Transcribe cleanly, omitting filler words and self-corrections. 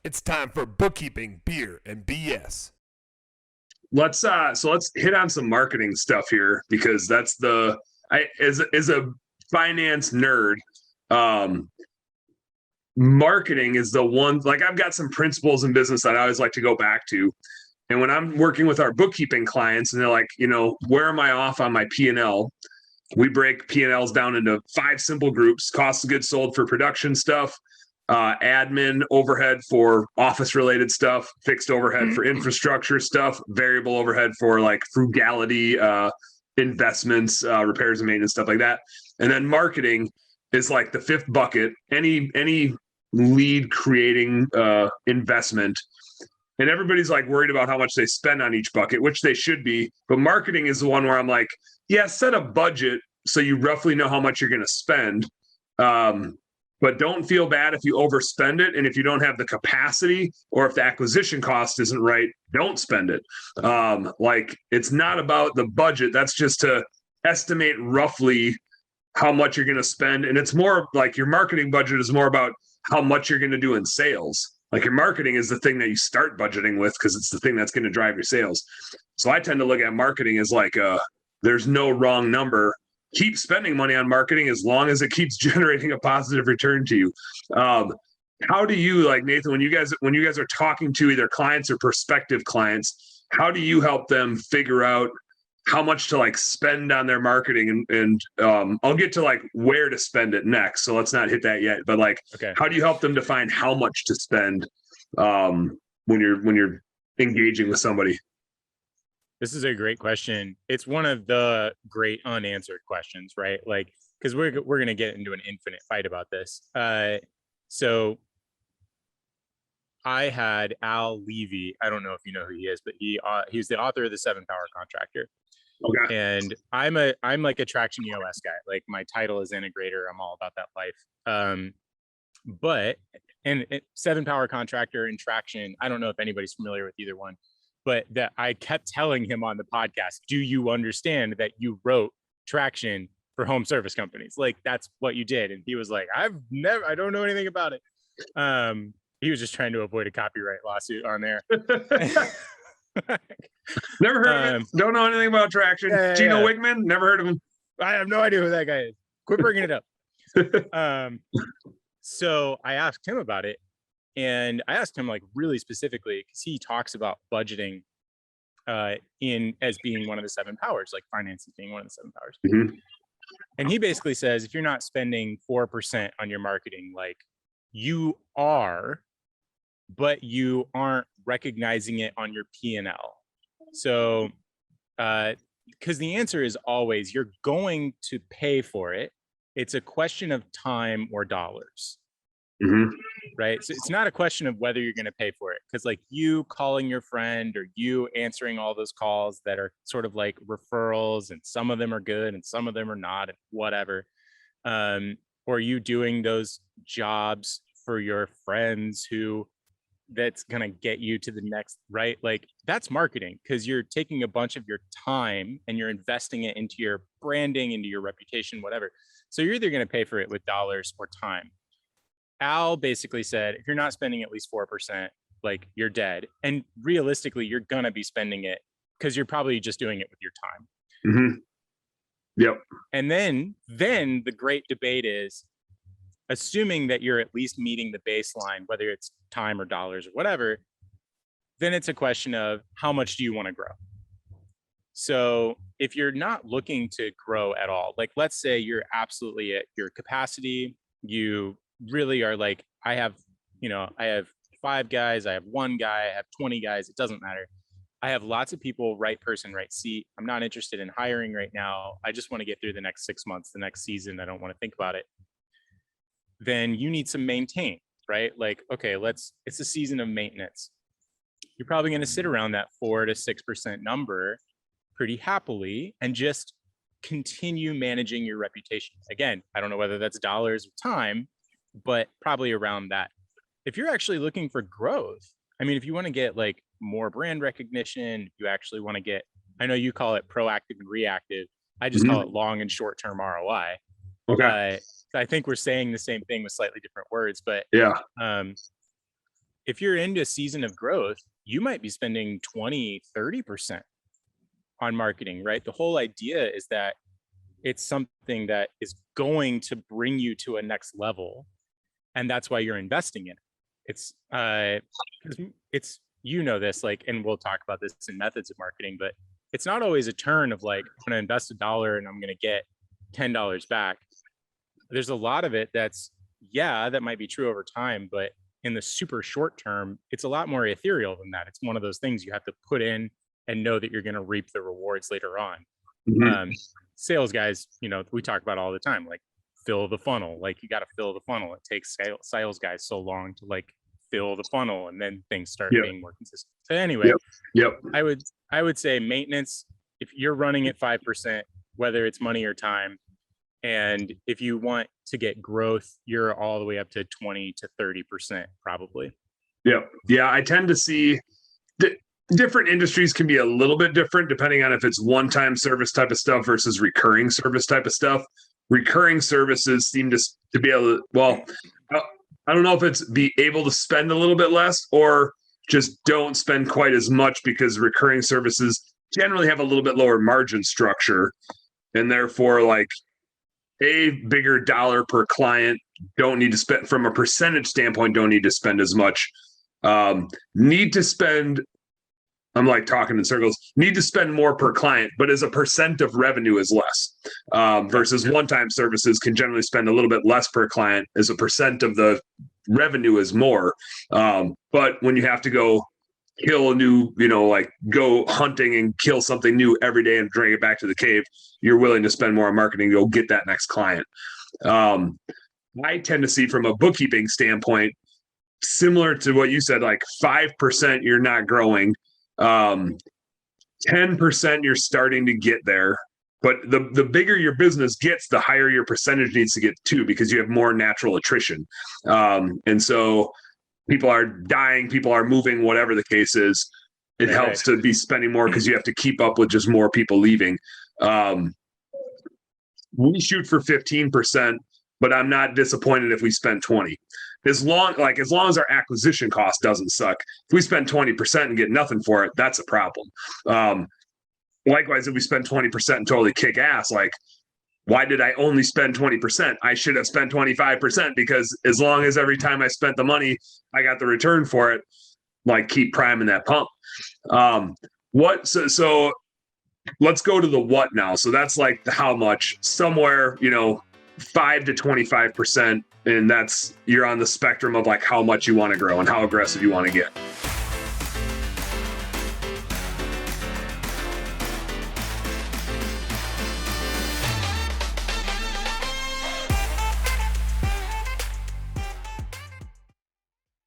It's time for bookkeeping, beer, and BS. Let's hit on some marketing stuff here, because that's as a finance nerd, marketing is the one. Like, I've got some principles in business that I always like to go back to. And when I'm working with our bookkeeping clients and they're like, where am I off on my P&L? We break P&Ls down into 5 simple groups: cost of goods sold for production stuff, admin overhead for office related stuff, fixed overhead for infrastructure stuff, variable overhead for like frugality, investments, repairs and maintenance, stuff like that. And then marketing is like the 5th bucket, any lead creating investment. And everybody's like worried about how much they spend on each bucket, which they should be. But marketing is the one where I'm like, yeah, set a budget so you roughly know how much you're going to spend. But don't feel bad if you overspend it. And if you don't have the capacity, or if the acquisition cost isn't right, don't spend it. Like, it's not about the budget. That's just to estimate roughly how much you're going to spend. And it's more like your marketing budget is more about how much you're going to do in sales. Like, your marketing is the thing that you start budgeting with, because it's the thing that's going to drive your sales. So I tend to look at marketing as like, there's no wrong number. Keep spending money on marketing as long as it keeps generating a positive return to you. How do you, like, Nathan, when you guys are talking to either clients or prospective clients, how do you help them figure out how much to like spend on their marketing? And I'll get to like where to spend it next, so let's not hit that yet. But like, okay, how do you help them define how much to spend when you're engaging with somebody? This is a great question. It's one of the great unanswered questions, right? Like, because we're going to get into an infinite fight about this. So I had Al Levy. I don't know if you know who he is, but he's the author of the 7-Power Contractor. Okay. And I'm like a Traction EOS guy. Like, my title is integrator. I'm all about that life. But 7-Power Contractor and Traction, I don't know if anybody's familiar with either one, but that I kept telling him on the podcast, do you understand that you wrote Traction for home service companies? Like, that's what you did. And he was like, I don't know anything about it. He was just trying to avoid a copyright lawsuit on there. Never heard of it. Don't know anything about Traction. Gino Wigman, never heard of him. I have no idea who that guy is. Quit bringing it up. So I asked him about it, and I asked him like really specifically, because he talks about budgeting as being one of the 7 powers, like finances being one of the 7 powers. Mm-hmm. And he basically says, if you're not spending 4% on your marketing, like, you are, but you aren't recognizing it on your P&L. So, because the answer is always, you're going to pay for it. It's a question of time or dollars. Mm-hmm. Right? So it's not a question of whether you're going to pay for it. Because like, you calling your friend, or you answering all those calls that are sort of like referrals, and some of them are good and some of them are not, and whatever. Or you doing those jobs for your friends that's going to get you to the next, right? Like, that's marketing, because you're taking a bunch of your time and you're investing it into your branding, into your reputation, whatever. So you're either going to pay for it with dollars or time. Al basically said, if you're not spending at least 4%, like, you're dead. And realistically, you're going to be spending it because you're probably just doing it with your time. Mm-hmm. Yep. And then the great debate is, assuming that you're at least meeting the baseline, whether it's time or dollars or whatever, then it's a question of how much do you want to grow? So if you're not looking to grow at all, like, let's say you're absolutely at your capacity, you really are like, I have 5 guys, I have 1 guy, I have 20 guys, it doesn't matter. I have lots of people, right person, right seat. I'm not interested in hiring right now. I just want to get through the next 6 months, the next season. I don't want to think about it. Then you need to maintain, right? Like, okay, it's a season of maintenance. You're probably going to sit around that 4 to 6% number pretty happily and just continue managing your reputation. Again, I don't know whether that's dollars or time, but probably around that. If you're actually looking for growth, I mean, if you want to get like more brand recognition, if you actually want to get, I know you call it proactive and reactive. I just call it long and short-term ROI. Okay. I think we're saying the same thing with slightly different words, but yeah. if you're into a season of growth, you might be spending 20, 30% on marketing, right? The whole idea is that it's something that is going to bring you to a next level. And that's why you're investing in it. It's, you know, this, like, and we'll talk about this in methods of marketing, but it's not always a turn of like, I'm going to invest $1 and I'm going to get $10 back. There's a lot of it that's, yeah, that might be true over time, but in the super short term, it's a lot more ethereal than that. It's one of those things you have to put in and know that you're going to reap the rewards later on. Mm-hmm. Sales guys, you know, we talk about all the time, like fill the funnel. Like you got to fill the funnel. It takes sales guys so long to like fill the funnel, and then things start being more consistent. So anyway, I would say maintenance, if you're running at 5%, whether it's money or time, and if you want to get growth, you're all the way up to 20 to 30% probably. Yeah. I tend to see different industries can be a little bit different depending on if it's one-time service type of stuff versus recurring service type of stuff. Recurring services seem to be able to, well, I don't know if it's be able to spend a little bit less or just don't spend quite as much, because recurring services generally have a little bit lower margin structure, and therefore like a bigger dollar per client, don't need to spend from a percentage standpoint, don't need to spend as much. Need to spend, I'm like talking in circles, need to spend more per client, but as a percent of revenue is less, versus one-time services can generally spend a little bit less per client, as a percent of the revenue is more. But when you have to go kill a new, you know, like go hunting and kill something new every day and bring it back to the cave, you're willing to spend more on marketing to go get that next client. I tend to see from a bookkeeping standpoint, similar to what you said, like 5% you're not growing. 10% you're starting to get there, but the bigger your business gets, the higher your percentage needs to get to, because you have more natural attrition. And so people are dying, people are moving, whatever the case is, it helps to be spending more because you have to keep up with just more people leaving. We shoot for 15%, but I'm not disappointed if we spend 20. As long as our acquisition cost doesn't suck. If we spend 20% and get nothing for it, that's a problem. Likewise, if we spend 20% and totally kick ass, like, why did I only spend 20%? I should have spent 25%, because as long as every time I spent the money, I got the return for it, like keep priming that pump. So let's go to the what now. So that's like the how much, somewhere, 5 to 25%. And that's, you're on the spectrum of like how much you want to grow and how aggressive you want to get.